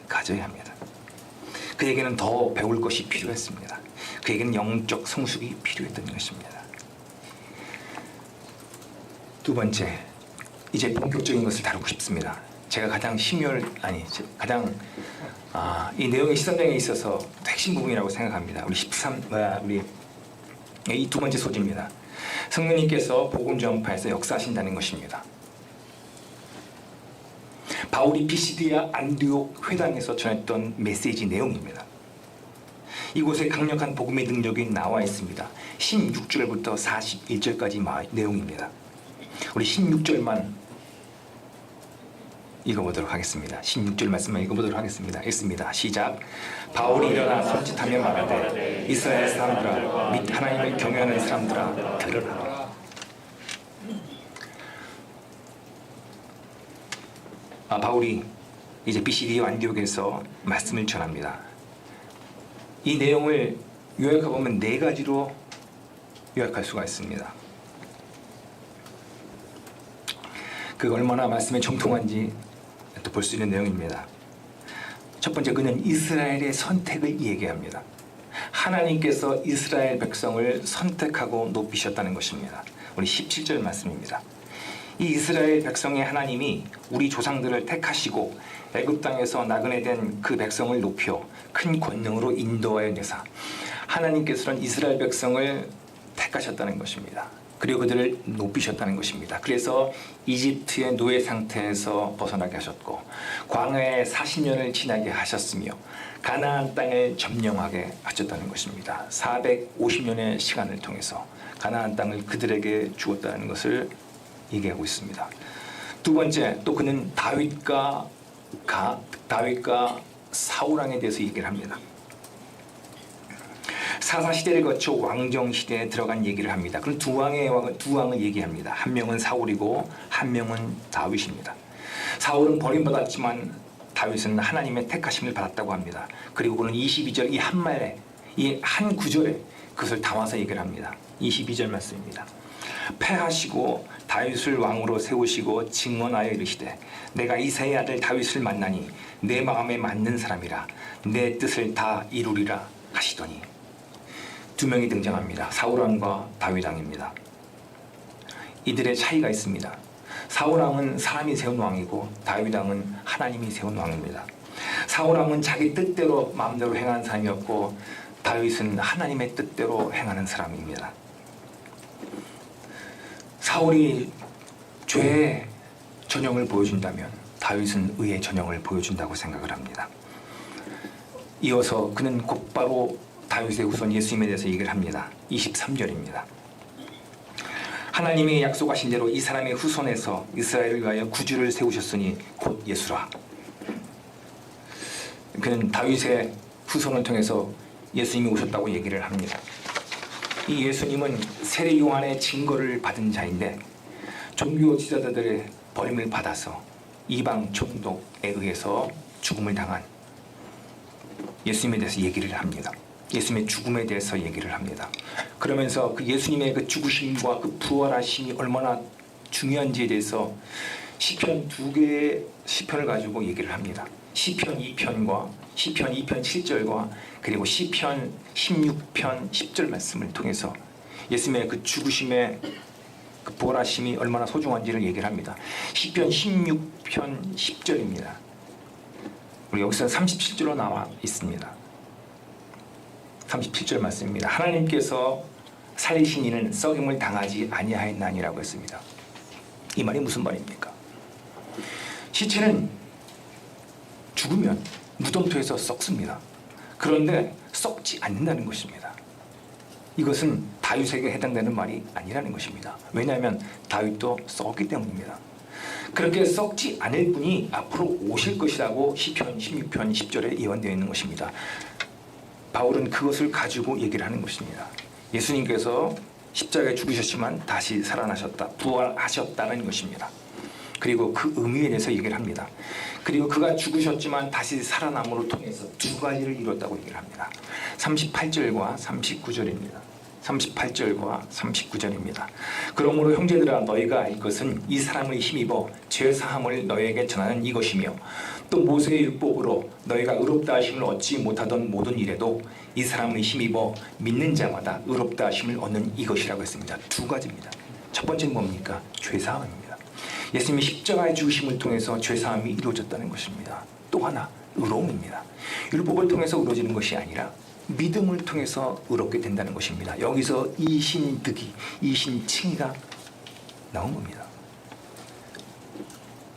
[SPEAKER 1] 가져야 합니다. 그에게는 더 배울 것이 필요했습니다. 그에게는 영적 성숙이 필요했던 것입니다. 두 번째, 이제 본격적인 것을 다루고 싶습니다. 제가 가장 이 내용의 시선장에 있어서 핵심 부분이라고 생각합니다. 우리 이 두 번째 소지입니다. 성령님께서 복음 전파에서 역사하신다는 것입니다. 바울이 피시디아 안디옥 회당에서 전했던 메시지 내용입니다. 이곳에 강력한 복음의 능력이 나와 있습니다. 16절부터 41절까지 내용입니다. 우리 16절만 읽어보도록 하겠습니다. 16절 말씀만 읽어보도록 하겠습니다. 읽습니다. 시작. 바울이 일어나 손짓하며 말하되 이스라엘 사람들아 및 하나님을 경외하는 사람들아 들으라. 바울이 이제 피시디아 안디옥에서 말씀을 전합니다. 이 내용을 요약해보면 네 가지로 요약할 수가 있습니다. 그가 얼마나 말씀에 정통한지 또 볼 수 있는 내용입니다. 첫 번째, 그는 이스라엘의 선택을 얘기합니다. 하나님께서 이스라엘 백성을 선택하고 높이셨다는 것입니다. 우리 17절 말씀입니다. 이 이스라엘 백성의 하나님이 우리 조상들을 택하시고 애굽 땅에서 나그네 된 그 백성을 높여 큰 권능으로 인도하여 내사 하나님께서는 이스라엘 백성을 택하셨다는 것입니다. 그리고 그들을 높이셨다는 것입니다. 그래서 이집트의 노예 상태에서 벗어나게 하셨고 광야에 40년을 지나게 하셨으며 가나안 땅을 점령하게 하셨다는 것입니다. 450년의 시간을 통해서 가나안 땅을 그들에게 주었다는 것을 얘기하고 있습니다. 두 번째, 또 그는 다윗과 사울왕에 대해서 얘기를 합니다. 사사시대를 거쳐 왕정시대에 들어간 얘기를 합니다. 그럼 두 왕을 얘기합니다. 한 명은 사울이고 한 명은 다윗입니다. 사울은 버림받았지만 다윗은 하나님의 택하심을 받았다고 합니다. 그리고 그는 22절 이 한말에 이 한 구절에 그것을 담아서 얘기를 합니다. 22절 말씀입니다. 패하시고 다윗을 왕으로 세우시고 증언하여 이르시되 내가 이새의 아들 다윗을 만나니 내 마음에 맞는 사람이라 내 뜻을 다 이루리라 하시더니 두 명이 등장합니다. 사울왕과 다윗왕입니다. 이들의 차이가 있습니다. 사울왕은 사람이 세운 왕이고 다윗왕은 하나님이 세운 왕입니다. 사울왕은 자기 뜻대로 마음대로 행하는 사람이었고 다윗은 하나님의 뜻대로 행하는 사람입니다. 사울이 죄의 전형을 보여준다면 다윗은 의의 전형을 보여준다고 생각을 합니다. 이어서 그는 곧바로 다윗의 후손 예수님에 대해서 얘기를 합니다. 23절입니다. 하나님이 약속하신 대로 이 사람의 후손에서 이스라엘을 위하여 구주를 세우셨으니 곧 예수라. 그는 다윗의 후손을 통해서 예수님이 오셨다고 얘기를 합니다. 이 예수님은 세례 요한의 증거를 받은 자인데 종교 지도자들의 버림을 받아서 이방 총독에 의해서 죽음을 당한 예수님에 대해서 얘기를 합니다. 예수님의 죽음에 대해서 얘기를 합니다. 그러면서 그 예수님의 그 죽으심과 그 부활하심이 얼마나 중요한지에 대해서 시편 두 개의 시편을 가지고 얘기를 합니다. 시편 2편과 시편 2편 7절과 그리고 시편 16편 10절 말씀을 통해서 예수님의 그 죽으심의 그 부활하심이 얼마나 소중한지를 얘기를 합니다. 시편 16편 10절입니다. 우리 여기서 37절로 나와 있습니다. 37절 말씀입니다. 하나님께서 살리신 이는 썩임을 당하지 아니하였나니라고 했습니다. 이 말이 무슨 말입니까? 시체는 죽으면 무덤토에서 썩습니다. 그런데 썩지 않는다는 것입니다. 이것은 다윗에게 해당되는 말이 아니라는 것입니다. 왜냐하면 다윗도 썩었기 때문입니다. 그렇게 썩지 않을 분이 앞으로 오실 것이라고 시편 16편 10절에 예언되어 있는 것입니다. 바울은 그것을 가지고 얘기를 하는 것입니다. 예수님께서 십자가에 죽으셨지만 다시 살아나셨다, 부활하셨다는 것입니다. 그리고 그 의미에 대해서 얘기를 합니다. 그리고 그가 죽으셨지만 다시 살아남으로 통해서 두 가지를 이뤘다고 얘기를 합니다. 38절과 39절입니다. 38절과 39절입니다. 그러므로 형제들아 너희가 알 것은 이 사람을 힘입어 죄 사함을 너희에게 전하는 이것이며 또 모세의 율법으로 너희가 의롭다 하심을 얻지 못하던 모든 일에도 이 사람을 힘입어 믿는 자마다 의롭다 하심을 얻는 이것이라고 했습니다. 두 가지입니다. 첫 번째는 뭡니까? 죄 사함입니다. 예수님이 십자가의 죽으심을 통해서 죄 사함이 이루어졌다는 것입니다. 또 하나 의로움입니다. 율법을 통해서 이루어지는 것이 아니라 믿음을 통해서 의롭게 된다는 것입니다. 여기서 이신득이, 이신칭의가 나온 겁니다.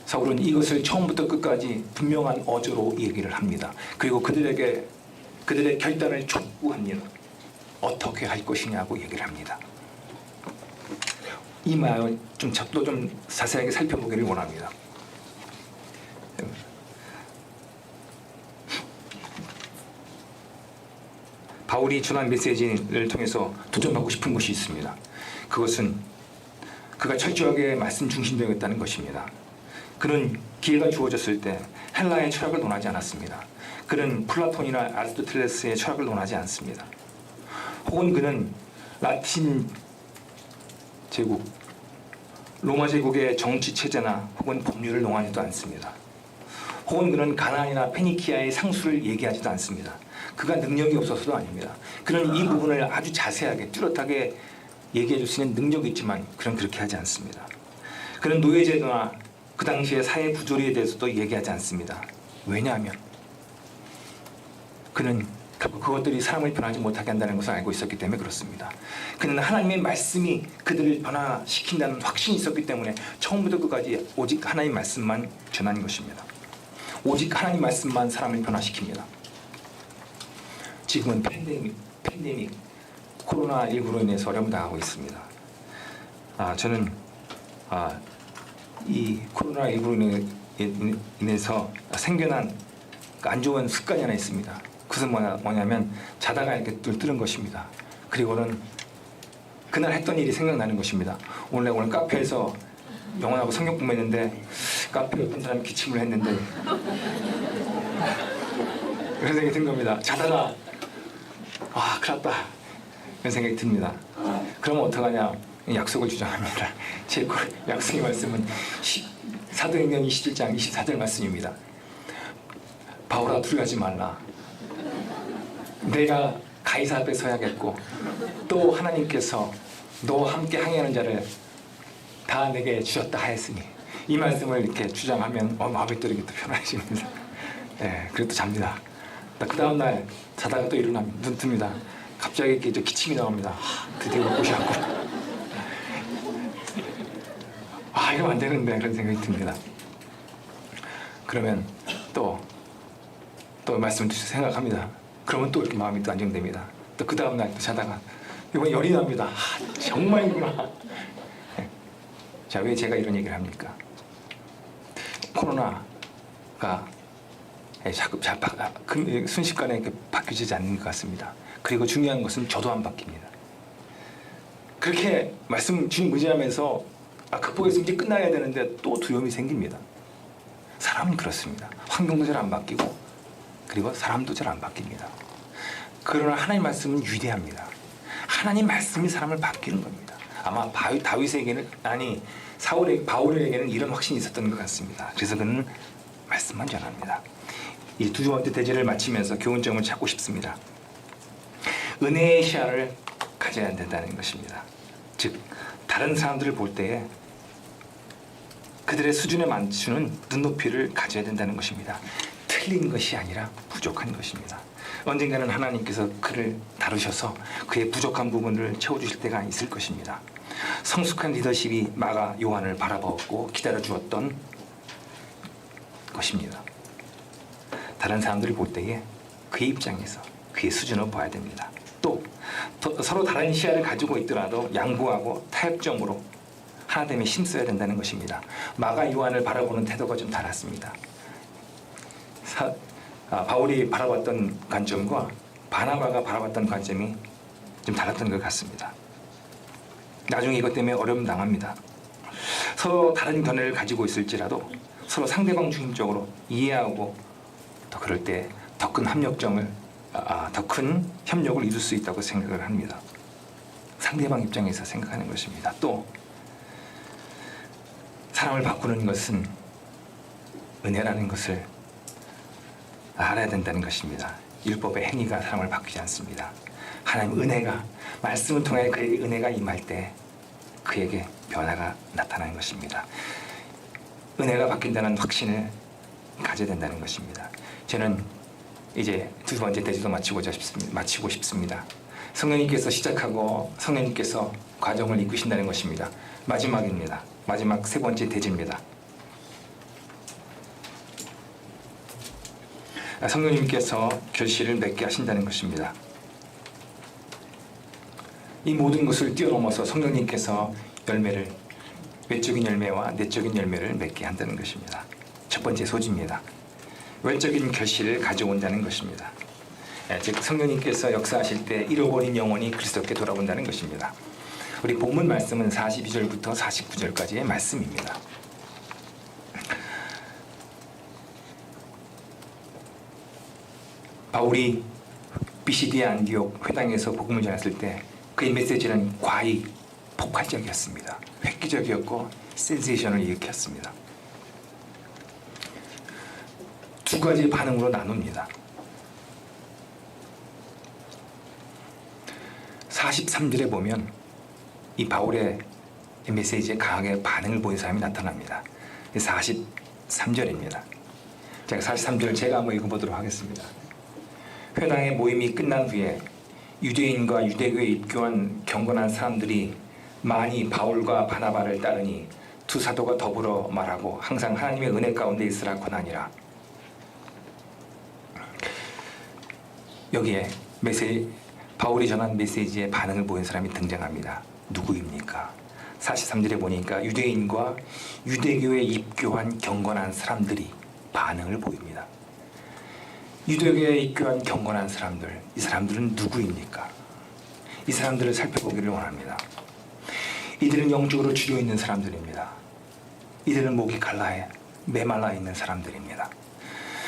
[SPEAKER 1] 사울은 이것을 처음부터 끝까지 분명한 어조로 얘기를 합니다. 그리고 그들의 결단을 촉구합니다. 어떻게 할 것이냐고 얘기를 합니다. 이 말을 좀 자세하게 살펴보기를 원합니다. 바울이 전한 메시지를 통해서 도전받고 싶은 것이 있습니다. 그것은 그가 철저하게 말씀 중심되었다는 것입니다. 그는 기회가 주어졌을 때 헬라의 철학을 논하지 않았습니다. 그는 플라톤이나 아리스토텔레스의 철학을 논하지 않습니다. 혹은 그는 라틴 제국, 로마 제국의 정치 체제나 혹은 법률을 논하지도 않습니다. 혹은 그는 가나안이나 페니키아의 상수를 얘기하지도 않습니다. 그가 능력이 없어서도 아닙니다. 그는 이 부분을 아주 자세하게 뚜렷하게 얘기해 줄 수 있는 능력이 있지만 그는 그렇게 하지 않습니다. 그는 노예제도나 그 당시의 사회 부조리에 대해서도 얘기하지 않습니다. 왜냐하면 그는 그것들이 사람을 변하지 못하게 한다는 것을 알고 있었기 때문에 그렇습니다. 그는 하나님의 말씀이 그들을 변화시킨다는 확신이 있었기 때문에 처음부터 끝까지 오직 하나님의 말씀만 전하는 것입니다. 오직 하나님 말씀만 사람을 변화시킵니다. 지금은 팬데믹 코로나19로 인해서 어려움을 당하고 있습니다. 저는 이 코로나19로 인해서 생겨난 안 좋은 습관이 하나 있습니다. 그것은 뭐냐면 자다가 이렇게 눈을 뜨는 것입니다. 그리고는 그날 했던 일이 생각나는 것입니다. 오늘 카페에서 영원하고 성경 공부했는데 카페에 어떤 사람이 기침을 했는데 그런 생각이 든 겁니다. 자다가 큰일 났다 그런 생각이 듭니다. 그러면 어떡하냐? 약속을 주장합니다. 제 약속의 말씀은 사도행전 27장 24절 말씀입니다. 바울아 두려워하지 말라. 내가 가이사 앞에 서야겠고 또 하나님께서 너와 함께 항해하는 자를 다 내게 주셨다 하였으니 이 말씀을 이렇게 주장하면 마음이 또 이렇게 또 편안해집니다. 그리고 또 잡니다. 그 다음날 자다가 또 일어나면 눈 뜹니다. 갑자기 이렇게 기침이 나옵니다. 드디어 올 곳이 왔구나. 이러면 안 되는데 그런 생각이 듭니다. 그러면 또 말씀을 생각합니다. 그러면 또 이렇게 마음이 또 안정됩니다. 또 그 다음날 또 자다가 이번 열이 납니다. 정말이구나. 자, 왜 제가 이런 얘기를 합니까? 코로나가 순식간에 이렇게 바뀌지 않는 것 같습니다. 그리고 중요한 것은 저도 안 바뀝니다. 그렇게 말씀 무지하면서 극복해서 이제 끝나야 되는데 또 두려움이 생깁니다. 사람은 그렇습니다. 환경도 잘 안 바뀌고 그리고 사람도 잘 안 바뀝니다. 그러나 하나님 말씀은 위대합니다. 하나님 말씀이 사람을 바뀌는 겁니다. 아마 바울에게는 이런 확신이 있었던 것 같습니다. 그래서 그는 말씀만 전합니다. 이 두 번째 대제를 마치면서 교훈점을 찾고 싶습니다. 은혜의 시야를 가져야 된다는 것입니다. 즉 다른 사람들을 볼 때에 그들의 수준에 맞추는 눈높이를 가져야 된다는 것입니다. 틀린 것이 아니라 부족한 것입니다. 언젠가는 하나님께서 그를 다루셔서 그의 부족한 부분을 채워주실 때가 있을 것입니다. 성숙한 리더십이 마가 요한을 바라보고 기다려주었던 것입니다. 다른 사람들을 볼 때에 그의 입장에서 그의 수준을 봐야 됩니다. 또 서로 다른 시야를 가지고 있더라도 양보하고 타협점으로 하나됨에 힘써야 된다는 것입니다. 마가 요한을 바라보는 태도가 좀 달랐습니다. 바울이 바라봤던 관점과 바나바가 바라봤던 관점이 좀 달랐던 것 같습니다. 나중에 이것 때문에 어려움 당합니다. 서로 다른 견해를 가지고 있을지라도 서로 상대방 중심적으로 이해하고 또 그럴 때 더 큰 협력을 이룰 수 있다고 생각을 합니다. 상대방 입장에서 생각하는 것입니다. 또 사람을 바꾸는 것은 은혜라는 것을 알아야 된다는 것입니다. 율법의 행위가 사람을 바꾸지 않습니다. 하나님 은혜가, 말씀을 통해 그에게 은혜가 임할 때 그에게 변화가 나타나는 것입니다. 은혜가 바뀐다는 확신을 가져야 된다는 것입니다. 저는 이제 두 번째 대지도 마치고 싶습니다. 성령님께서 시작하고 성령님께서 과정을 이끄신다는 것입니다. 마지막입니다. 마지막 세 번째 대지입니다. 성령님께서 결실을 맺게 하신다는 것입니다. 이 모든 것을 뛰어넘어서 성령님께서 열매를, 외적인 열매와 내적인 열매를 맺게 한다는 것입니다. 첫 번째 소지입니다. 외적인 결실을 가져온다는 것입니다. 즉 성령님께서 역사하실 때 잃어버린 영혼이 그리스도께 돌아온다는 것입니다. 우리 본문 말씀은 42절부터 49절까지의 말씀입니다. 바울이 비시디아 안디옥 회당에서 복음을 전했을 때 그의 메시지는 과히 폭발적이었습니다. 획기적이었고 센세이션을 일으켰습니다. 두 가지 반응으로 나눕니다. 43절에 보면 이 바울의 메시지에 강하게 반응을 보인 사람이 나타납니다. 43절입니다. 제가 43절을 제가 한번 읽어보도록 하겠습니다. 회당의 모임이 끝난 후에 유대인과 유대교에 입교한 경건한 사람들이 많이 바울과 바나바를 따르니 두 사도가 더불어 말하고 항상 하나님의 은혜 가운데 있으라 권하니라. 여기에 바울이 전한 메시지에 반응을 보인 사람이 등장합니다. 누구입니까? 43절에 보니까 유대인과 유대교에 입교한 경건한 사람들이 반응을 보입니다. 유대교에 입교한 경건한 사람들, 이 사람들은 누구입니까? 이 사람들을 살펴보기를 원합니다. 이들은 영적으로 주려 있는 사람들입니다. 이들은 목이 메말라 있는 사람들입니다.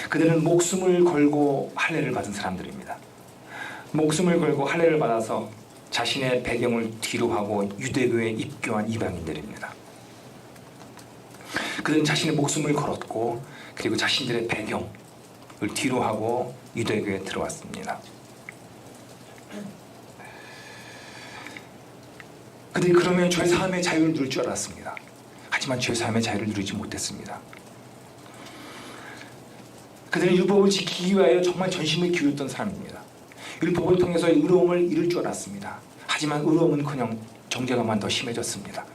[SPEAKER 1] 그들은 목숨을 걸고 할례를 받은 사람들입니다. 목숨을 걸고 할례를 받아서 자신의 배경을 뒤로 하고 유대교에 입교한 이방인들입니다. 그들은 자신의 목숨을 걸었고 그리고 자신들의 배경을 뒤로 하고 유대교에 들어왔습니다. 그들이 그러면 죄사함의 자유를 누릴 줄 알았습니다. 하지만 죄사함의 자유를 누리지 못했습니다. 그들은 율법을 지키기 위하여 정말 전심을 기울였던 사람입니다. 율법을 통해서 의로움을 이룰 줄 알았습니다. 하지만 의로움은커녕 정죄감만 더 심해졌습니다.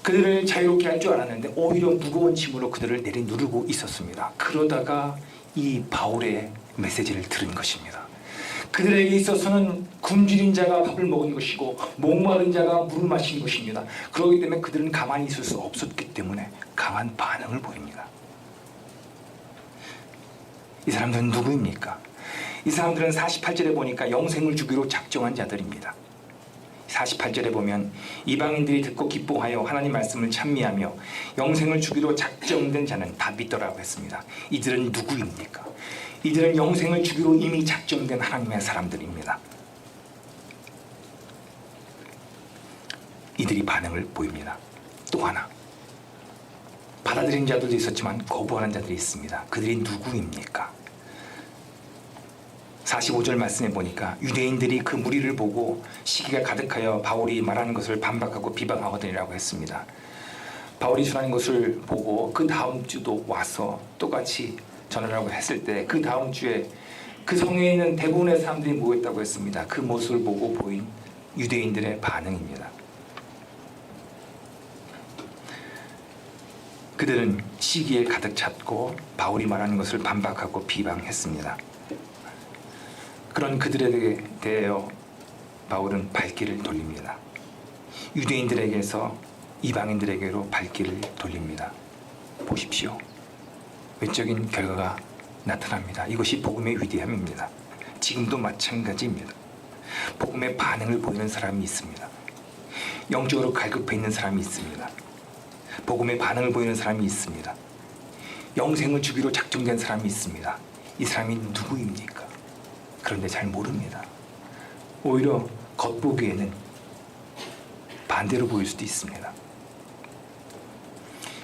[SPEAKER 1] 그들을 자유롭게 할 줄 알았는데 오히려 무거운 짐으로 그들을 내리누르고 있었습니다. 그러다가 이 바울의 메시지를 들은 것입니다. 그들에게 있어서는 굶주린 자가 밥을 먹은 것이고 목마른 자가 물을 마신 것입니다. 그렇기 때문에 그들은 가만히 있을 수 없었기 때문에 강한 반응을 보입니다. 이 사람들은 누구입니까? 이 사람들은 48절에 보니까 영생을 주기로 작정한 자들입니다. 48절에 보면 이방인들이 듣고 기뻐하여 하나님 말씀을 찬미하며 영생을 주기로 작정된 자는 다 믿더라고 했습니다. 이들은 누구입니까? 이들은 영생을 주기로 이미 작정된 하나님의 사람들입니다. 이들이 반응을 보입니다. 또 하나, 받아들인 자들도 있었지만 거부하는 자들이 있습니다. 그들이 누구입니까? 45절 말씀에 보니까 유대인들이 그 무리를 보고 시기가 가득하여 바울이 말하는 것을 반박하고 비방하거든이라고 했습니다. 바울이 전하는 것을 보고 그 다음 주도 와서 똑같이 전하라고 했을 때 그 다음 주에 그 성에 있는 대부분의 사람들이 모였다고 했습니다. 그 모습을 보고 보인 유대인들의 반응입니다. 그들은 시기에 가득 찼고 바울이 말하는 것을 반박하고 비방했습니다. 그런 그들에 대하여 바울은 발길을 돌립니다. 유대인들에게서 이방인들에게로 발길을 돌립니다. 보십시오. 외적인 결과가 나타납니다. 이것이 복음의 위대함입니다. 지금도 마찬가지입니다. 복음의 반응을 보이는 사람이 있습니다. 영적으로 갈급해 있는 사람이 있습니다. 복음의 반응을 보이는 사람이 있습니다. 영생을 주기로 작정된 사람이 있습니다. 이 사람이 누구입니까? 그런데 잘 모릅니다. 오히려 겉보기에는 반대로 보일 수도 있습니다.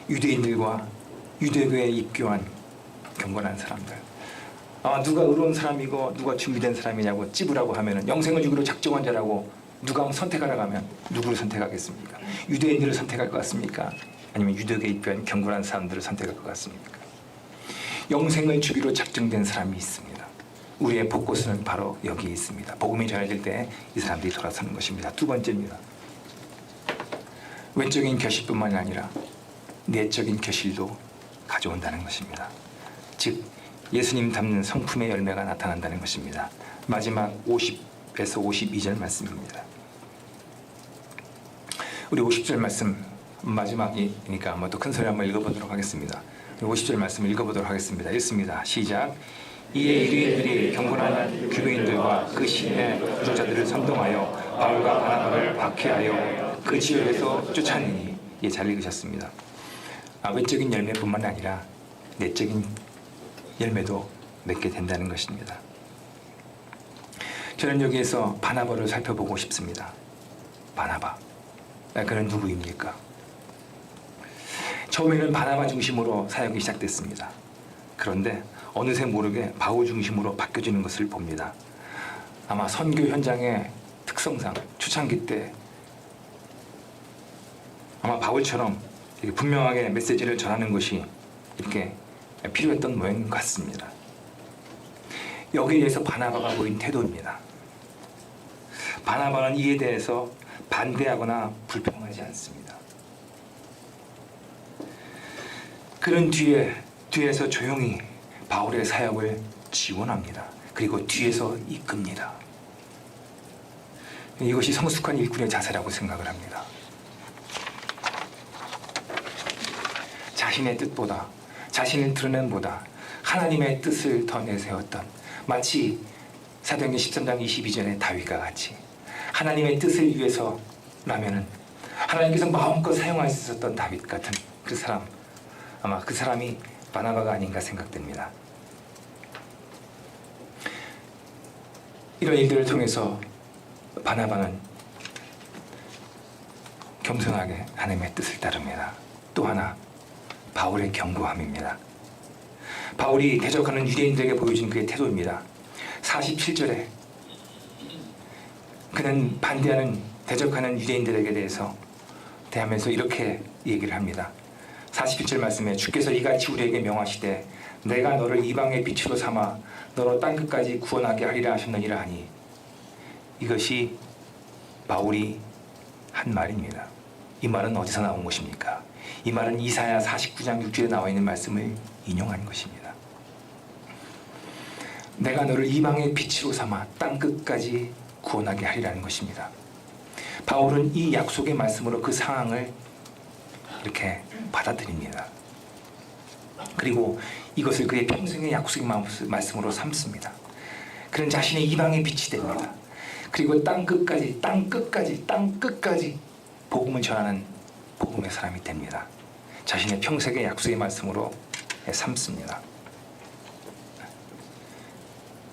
[SPEAKER 1] 유대인들과 유대교에 입교한 경건한 사람들, 누가 의로운 사람이고 누가 준비된 사람이냐고 찝으라고 하면은 영생을 주기로 작정한 자라고 누가 선택하라고 하면 누구를 선택하겠습니까? 유대인들을 선택할 것 같습니까? 아니면 유대교에 입교한 경건한 사람들을 선택할 것 같습니까? 영생을 주기로 작정된 사람이 있습니다. 우리의 복고스는 바로 여기에 있습니다. 복음이 전해질 때 이 사람들이 돌아서는 것입니다. 두 번째입니다. 외적인 결실뿐만 아니라 내적인 결실도 가져온다는 것입니다. 즉 예수님 닮는 성품의 열매가 나타난다는 것입니다. 마지막 50에서 52절 말씀입니다. 우리 50절 말씀 마지막이니까 한번 또 큰 소리 한번 읽어보도록 하겠습니다. 50절 말씀을 읽어보도록 하겠습니다. 읽습니다. 시작. 이에 유대인들이 경건한 규배인들과 그 시인의 부족자들을 선동하여 바울과 바나바를 박해하여 그 지역에서 쫓아내니, 잘 읽으셨습니다. 외적인 열매뿐만 아니라 내적인 열매도 맺게 된다는 것입니다. 저는 여기에서 바나바를 살펴보고 싶습니다. 바나바, 그는 누구입니까? 처음에는 바나바 중심으로 사역이 시작됐습니다. 그런데 어느새 모르게 바울 중심으로 바뀌어지는 것을 봅니다. 아마 선교 현장의 특성상 초창기 때 아마 바울처럼 분명하게 메시지를 전하는 것이 이렇게 필요했던 모양 같습니다. 여기에 대해서 바나바가 보인 태도입니다. 바나바는 이에 대해서 반대하거나 불평하지 않습니다. 그는 뒤에서 조용히 바울의 사역을 지원합니다. 그리고 뒤에서 이끕니다. 이것이 성숙한 일꾼의 자세라고 생각을 합니다. 자신의 뜻보다, 자신을 드러낸보다 하나님의 뜻을 더 내세웠던, 마치 사도행전 13장 22절의 다윗과 같이 하나님의 뜻을 위해서라면은 하나님께서 마음껏 사용할 수 있었던 다윗 같은 그 사람, 아마 그 사람이 바나바가 아닌가 생각됩니다. 이런 일들을 통해서 바나바는 겸손하게 하나님의 뜻을 따릅니다. 또 하나, 바울의 견고함입니다. 바울이 대적하는 유대인들에게 보여준 그의 태도입니다. 47절에 그는 반대하는, 대적하는 유대인들에게 대하면서 이렇게 얘기를 합니다. 47절 말씀에 주께서 이같이 우리에게 명하시되 내가 너를 이방의 빛으로 삼아 너로 땅끝까지 구원하게 하리라 하셨느니라 하니, 이것이 바울이 한 말입니다. 이 말은 어디서 나온 것입니까? 이 말은 이사야 49장 6절에 나와 있는 말씀을 인용한 것입니다. 내가 너를 이방의 빛으로 삼아 땅끝까지 구원하게 하리라는 것입니다. 바울은 이 약속의 말씀으로 그 상황을 이렇게 받아들입니다. 그리고 이것을 그의 평생의 약속의 말씀으로 삼습니다. 그는 자신의 이방의 빛이 됩니다. 그리고 땅끝까지 복음을 전하는 복음의 사람이 됩니다. 자신의 평생의 약속의 말씀으로 삼습니다.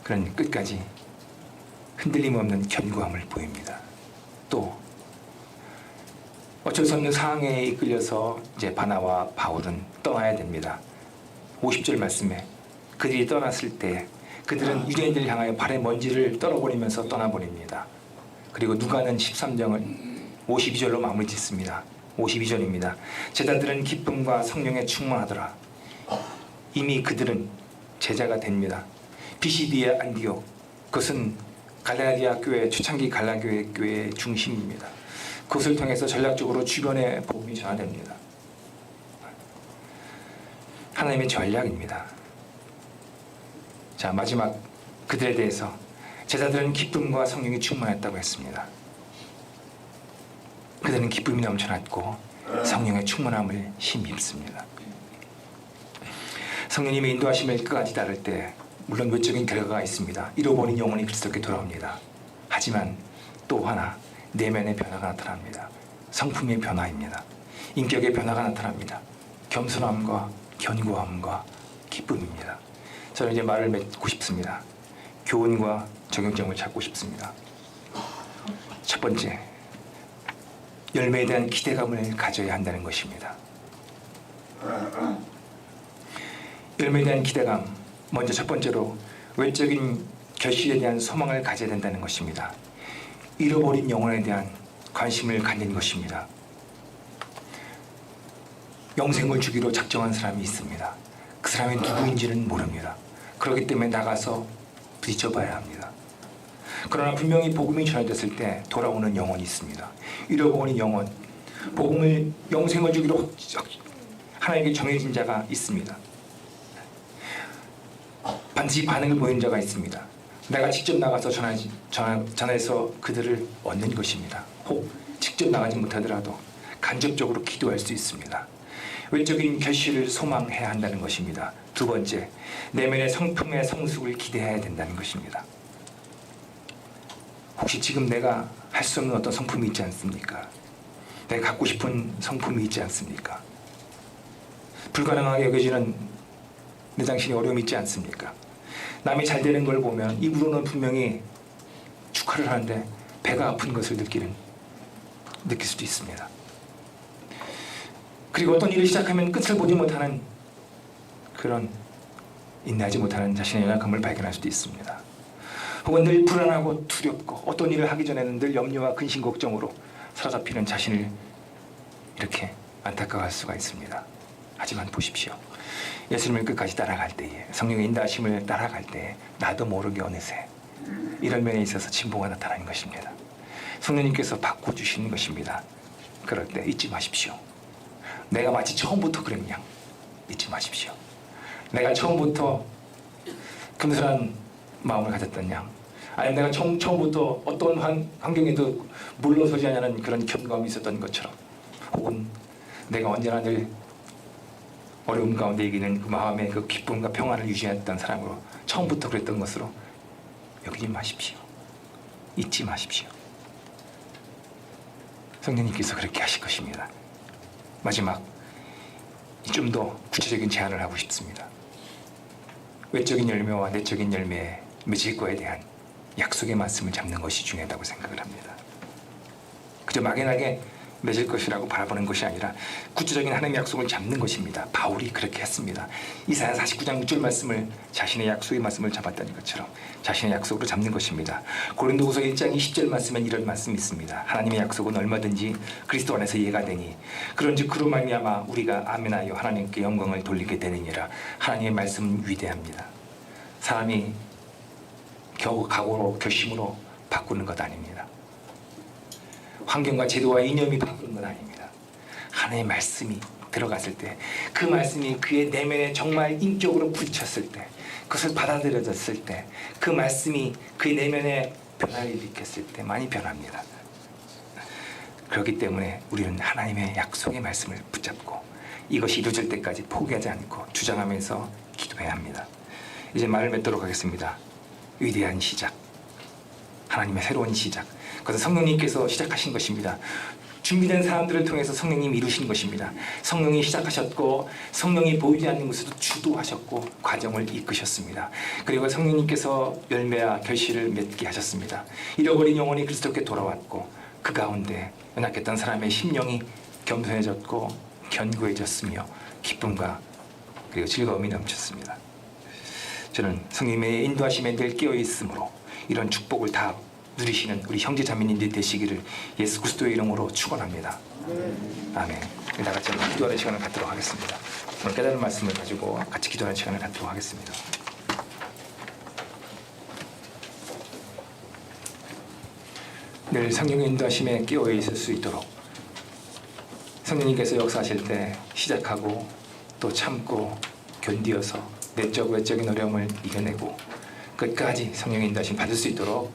[SPEAKER 1] 그는 끝까지 흔들림 없는 견고함을 보입니다. 또 어쩔 수 없는 상황에 이끌려서 이제 바나와 바울은 떠나야 됩니다. 50절 말씀에 그들이 떠났을 때 그들은 유대인들을 향하여 발의 먼지를 떨어버리면서 떠나버립니다. 그리고 누가는 13장을 52절로 마무리 짓습니다. 52절입니다. 제자들은 기쁨과 성령에 충만하더라. 이미 그들은 제자가 됩니다. 피시디아 안디옥, 그것은 갈라디아 교회, 초창기 갈라디아 교회의 중심입니다. 그것을 통해서 전략적으로 주변에 복음이 전화됩니다. 하나님의 전략입니다. 자, 마지막 그들에 대해서 제자들은 기쁨과 성령이 충만했다고 했습니다. 그들은 기쁨이 넘쳐났고 성령의 충만함을 힘입습니다. 성령님의 인도하심을 끝까지 따를 때 물론 외적인 결과가 있습니다. 잃어버린 영혼이 그리스도께 돌아옵니다. 하지만 또 하나 내면의 변화가 나타납니다. 성품의 변화입니다. 인격의 변화가 나타납니다. 겸손함과 견고함과 기쁨입니다. 저는 이제 말을 맺고 싶습니다. 교훈과 적용점을 찾고 싶습니다. 첫 번째, 열매에 대한 기대감을 가져야 한다는 것입니다. 열매에 대한 기대감, 먼저 첫 번째로 외적인 결실에 대한 소망을 가져야 된다는 것입니다. 잃어버린 영혼에 대한 관심을 갖는 것입니다. 영생을 주기로 작정한 사람이 있습니다. 그 사람이 누구인지는 모릅니다. 그렇기 때문에 나가서 부딪혀봐야 합니다. 그러나 분명히 복음이 전해졌을 때 돌아오는 영혼이 있습니다. 잃어버린 영혼, 복음을, 영생을 주기로 하나님께 정해진 자가 있습니다. 반드시 반응을 보이는 자가 있습니다. 내가 직접 나가서 전해서 그들을 얻는 것입니다. 혹 직접 나가지 못하더라도 간접적으로 기도할 수 있습니다. 외적인 결실을 소망해야 한다는 것입니다. 두 번째, 내면의 성품의 성숙을 기대해야 된다는 것입니다. 혹시 지금 내가 할 수 없는 어떤 성품이 있지 않습니까? 내가 갖고 싶은 성품이 있지 않습니까? 불가능하게 여겨지는 내 당신이 어려움이 있지 않습니까? 남이 잘 되는 걸 보면 입으로는 분명히 축하를 하는데 배가 아픈 것을 느낄 수도 있습니다. 그리고 어떤 일을 시작하면 끝을 보지 못하는 그런 인내하지 못하는 자신의 연약함을 발견할 수도 있습니다. 혹은 늘 불안하고 두렵고 어떤 일을 하기 전에는 늘 염려와 근심 걱정으로 사로잡히는 자신을 이렇게 안타까워할 수가 있습니다. 하지만 보십시오. 예수님을 끝까지 따라갈 때에, 성령의 인도하심을 따라갈 때에 나도 모르게 어느새 이런 면에 있어서 진보가 나타나는 것입니다. 성령님께서 바꿔주시는 것입니다. 그럴 때 잊지 마십시오. 내가 마치 처음부터 그랬냐, 잊지 마십시오. 내가 처음부터 금슬한 마음을 가졌던 양, 아니면 내가 처음부터 어떤 환경에도 물러서지 않는 그런 견고함이 있었던 것처럼, 혹은 내가 언제나 늘 어려움 가운데 이기는 그 마음의 그 기쁨과 평안을 유지했던 사람으로 처음부터 그랬던 것으로 여기지 마십시오. 잊지 마십시오. 성령님께서 그렇게 하실 것입니다. 마지막, 좀 더 구체적인 제안을 하고 싶습니다. 외적인 열매와 내적인 열매에 맺을 거에 대한 약속의 말씀을 잡는 것이 중요하다고 생각을 합니다. 그저 막연하게 맺을 것이라고 바라보는 것이 아니라 구체적인 하나님의 약속을 잡는 것입니다. 바울이 그렇게 했습니다. 이사야 49장 6절 말씀을 자신의 약속의 말씀을 잡았다는 것처럼 자신의 약속으로 잡는 것입니다. 고린도후서 1장 20절 말씀엔 이런 말씀이 있습니다. 하나님의 약속은 얼마든지 그리스도 안에서 이해가 되니 그런즉 그로 말미암아 우리가 아멘하여 하나님께 영광을 돌리게 되느니라. 하나님의 말씀은 위대합니다. 사람이 겨우 각오로 결심으로 바꾸는 것 아닙니다. 환경과 제도와 이념이 바꾸는 건 아닙니다. 하나님의 말씀이 들어갔을 때, 그 말씀이 그의 내면에 정말 인격으로 부딪혔을 때, 그것을 받아들여졌을 때, 그 말씀이 그의 내면에 변화를 일으켰을 때 많이 변합니다. 그렇기 때문에 우리는 하나님의 약속의 말씀을 붙잡고 이것이 이루어질 때까지 포기하지 않고 주장하면서 기도해야 합니다. 이제 말을 맺도록 하겠습니다. 위대한 시작, 하나님의 새로운 시작, 그것은 성령님께서 시작하신 것입니다. 준비된 사람들을 통해서 성령님이 이루신 것입니다. 성령이 시작하셨고 성령이 보이지 않는 곳에도 주도하셨고 과정을 이끄셨습니다. 그리고 성령님께서 열매와 결실을 맺게 하셨습니다. 잃어버린 영혼이 그리스도께 돌아왔고 그 가운데 연약했던 사람의 심령이 겸손해졌고 견고해졌으며 기쁨과 그리고 즐거움이 넘쳤습니다. 저는 성령님의 인도하심에 늘 깨어있으므로 이런 축복을 다 누리시는 우리 형제자매님들 되시기를 예수 그리스도의 이름으로 축원합니다. 아멘. 다 같이 기도하는 시간을 갖도록 하겠습니다. 오늘 깨달은 말씀을 가지고 같이 기도하는 시간을 갖도록 하겠습니다. 늘 성령의 인도하심에 깨어 있을 수 있도록 성령님께서 역사하실 때 시작하고 또 참고 견디어서 내적 외적인 어려움을 이겨내고 끝까지 성령의 인도하심 받을 수 있도록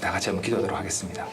[SPEAKER 1] 다 같이 한번 기도하도록 하겠습니다.